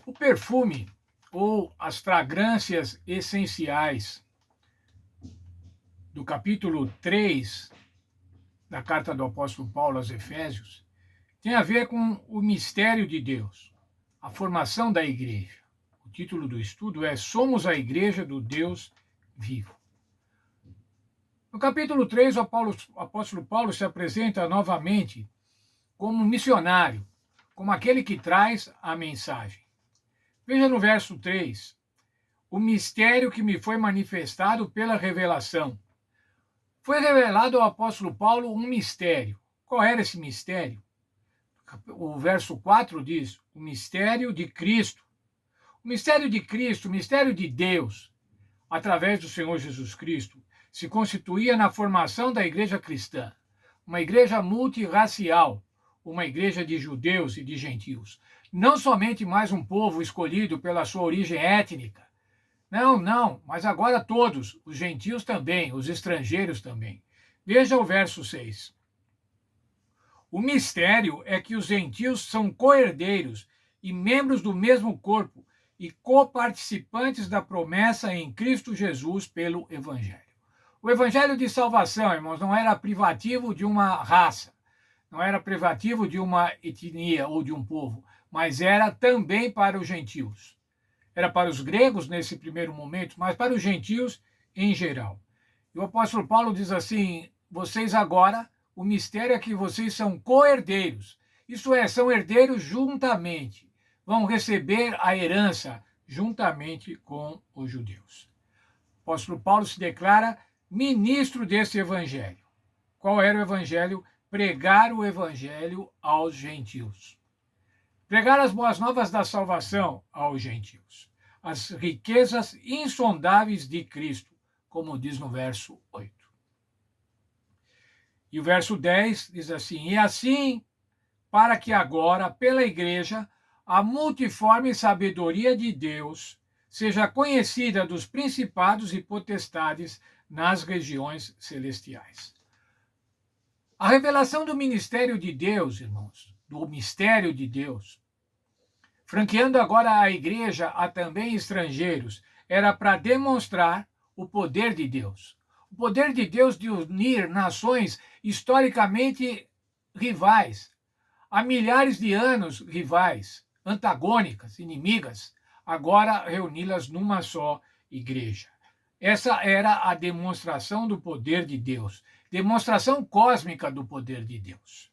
O perfume, ou as fragrâncias essenciais, do capítulo 3 da carta do apóstolo Paulo aos Efésios, tem a ver com o mistério de Deus, a formação da igreja. O título do estudo é Somos a Igreja do Deus Vivo. No capítulo 3, o apóstolo Paulo se apresenta novamente como missionário, como aquele que traz a mensagem. Veja no verso 3, o mistério que me foi manifestado pela revelação. Foi revelado ao apóstolo Paulo um mistério. Qual era esse mistério? O verso 4 diz, o mistério de Cristo. O mistério de Cristo, o mistério de Deus, através do Senhor Jesus Cristo, se constituía na formação da igreja cristã, uma igreja multirracial, uma igreja de judeus e de gentios. Não somente mais um povo escolhido pela sua origem étnica. Não, mas agora todos, os gentios também, os estrangeiros também. Veja o verso 6. O mistério é que os gentios são co-herdeiros e membros do mesmo corpo e coparticipantes da promessa em Cristo Jesus pelo Evangelho. O Evangelho de salvação, irmãos, não era privativo de uma raça, não era privativo de uma etnia ou de um povo, mas era também para os gentios. Era para os gregos nesse primeiro momento, mas para os gentios em geral. E o apóstolo Paulo diz assim, vocês agora, o mistério é que vocês são co-herdeiros, isto é, são herdeiros juntamente, vão receber a herança juntamente com os judeus. O apóstolo Paulo se declara ministro desse evangelho. Qual era o evangelho? Pregar o evangelho aos gentios. Pregar as boas novas da salvação aos gentios. As riquezas insondáveis de Cristo, como diz no verso 8. E o verso 10 diz assim, e assim, para que agora, pela igreja, a multiforme sabedoria de Deus seja conhecida dos principados e potestades nas regiões celestiais. A revelação do ministério de Deus, irmãos, do mistério de Deus, franqueando agora a igreja a também estrangeiros, era para demonstrar o poder de Deus. O poder de Deus de unir nações historicamente rivais, há milhares de anos rivais, antagônicas, inimigas, agora reuni-las numa só igreja. Essa era a demonstração do poder de Deus, demonstração cósmica do poder de Deus.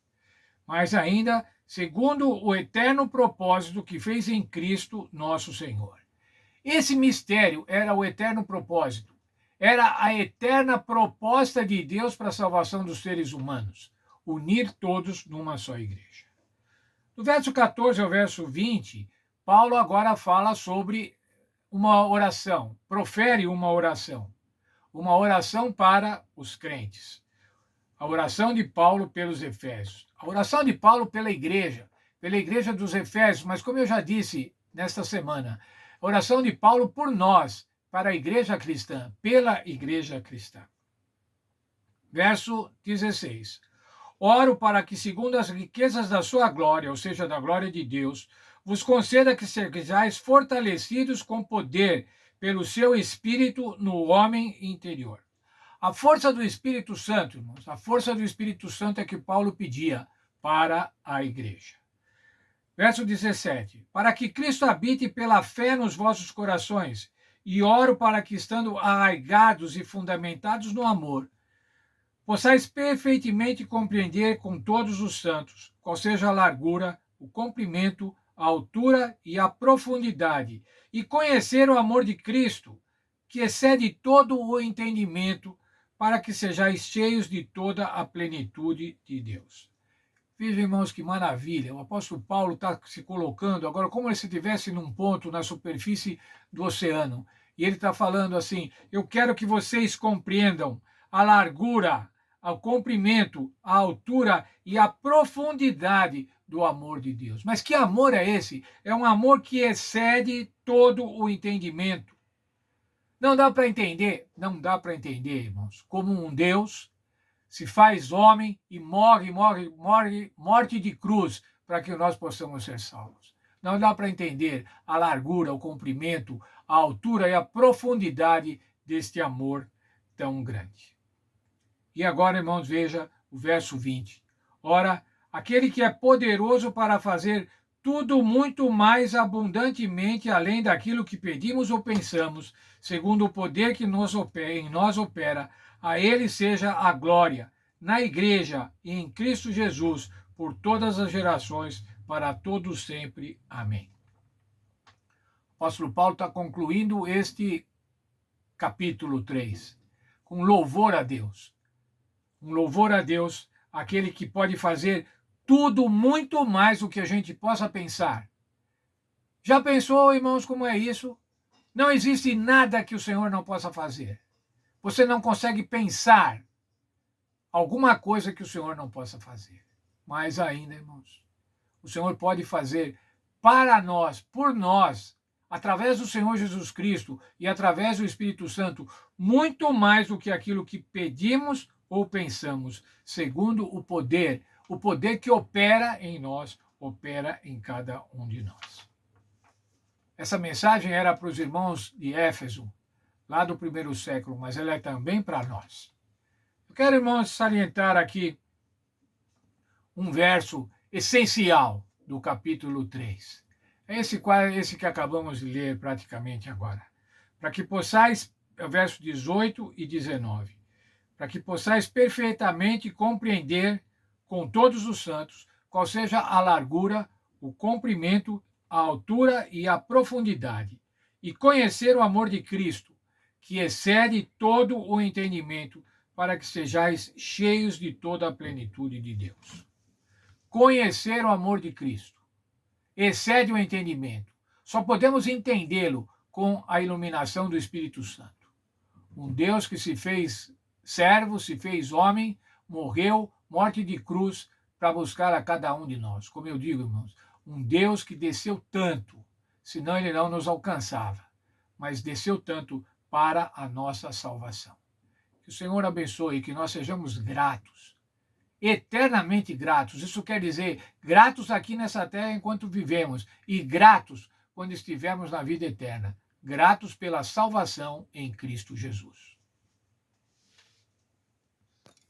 Mas ainda, segundo o eterno propósito que fez em Cristo nosso Senhor. Esse mistério era o eterno propósito, era a eterna proposta de Deus para a salvação dos seres humanos, unir todos numa só igreja. Do verso 14 ao verso 20, Paulo agora fala sobre uma oração, profere uma oração para os crentes. A oração de Paulo pelos Efésios. A oração de Paulo pela igreja dos Efésios, mas como eu já disse nesta semana, a oração de Paulo por nós, para a igreja cristã, pela igreja cristã. Verso 16. Oro para que, segundo as riquezas da sua glória, ou seja, da glória de Deus, vos conceda que sejais fortalecidos com poder pelo seu Espírito no homem interior. A força do Espírito Santo, irmãos, a força do Espírito Santo é que Paulo pedia para a igreja. Verso 17. Para que Cristo habite pela fé nos vossos corações, e oro para que, estando arraigados e fundamentados no amor, possais perfeitamente compreender com todos os santos qual seja a largura, o comprimento, a altura e a profundidade, e conhecer o amor de Cristo, que excede todo o entendimento, para que sejais cheios de toda a plenitude de Deus. Vejam, irmãos, que maravilha. O apóstolo Paulo está se colocando agora como se estivesse num ponto na superfície do oceano. E ele está falando assim, eu quero que vocês compreendam a largura, o comprimento, a altura e a profundidade do amor de Deus. Mas que amor é esse? É um amor que excede todo o entendimento. Não dá para entender, irmãos, como um Deus se faz homem e morre morte de cruz para que nós possamos ser salvos. Não dá para entender a largura, o comprimento, a altura e a profundidade deste amor tão grande. E agora, irmãos, veja o verso 20. Ora, aquele que é poderoso para fazer tudo muito mais abundantemente além daquilo que pedimos ou pensamos, segundo o poder que em nós opera, a ele seja a glória, na igreja e em Cristo Jesus, por todas as gerações, para todos sempre. Amém. O apóstolo Paulo está concluindo este capítulo 3 com louvor a Deus. Um louvor a Deus, aquele que pode fazer tudo muito mais do que a gente possa pensar. Já pensou, irmãos, como é isso? Não existe nada que o Senhor não possa fazer. Você não consegue pensar alguma coisa que o Senhor não possa fazer. Mais ainda, irmãos, o Senhor pode fazer para nós, por nós, através do Senhor Jesus Cristo e através do Espírito Santo, muito mais do que aquilo que pedimos ou pensamos, segundo o poder que opera em nós, opera em cada um de nós. Essa mensagem era para os irmãos de Éfeso, lá do primeiro século, mas ela é também para nós. Eu quero, irmãos, salientar aqui um verso essencial do capítulo 3. É esse que acabamos de ler praticamente agora. Para que possais, verso 18 e 19, para que possais perfeitamente compreender com todos os santos qual seja a largura, o comprimento, a altura e a profundidade, e conhecer o amor de Cristo, que excede todo o entendimento, para que sejais cheios de toda a plenitude de Deus. Conhecer o amor de Cristo excede o entendimento. Só podemos entendê-lo com a iluminação do Espírito Santo. Um Deus que se fez servo, se fez homem, morreu, morte de cruz, para buscar a cada um de nós. Como eu digo, irmãos, um Deus que desceu tanto, senão ele não nos alcançava, mas desceu tanto para a nossa salvação. Que o Senhor abençoe, que nós sejamos gratos, eternamente gratos. Isso quer dizer, gratos aqui nessa terra enquanto vivemos e gratos quando estivermos na vida eterna. Gratos pela salvação em Cristo Jesus.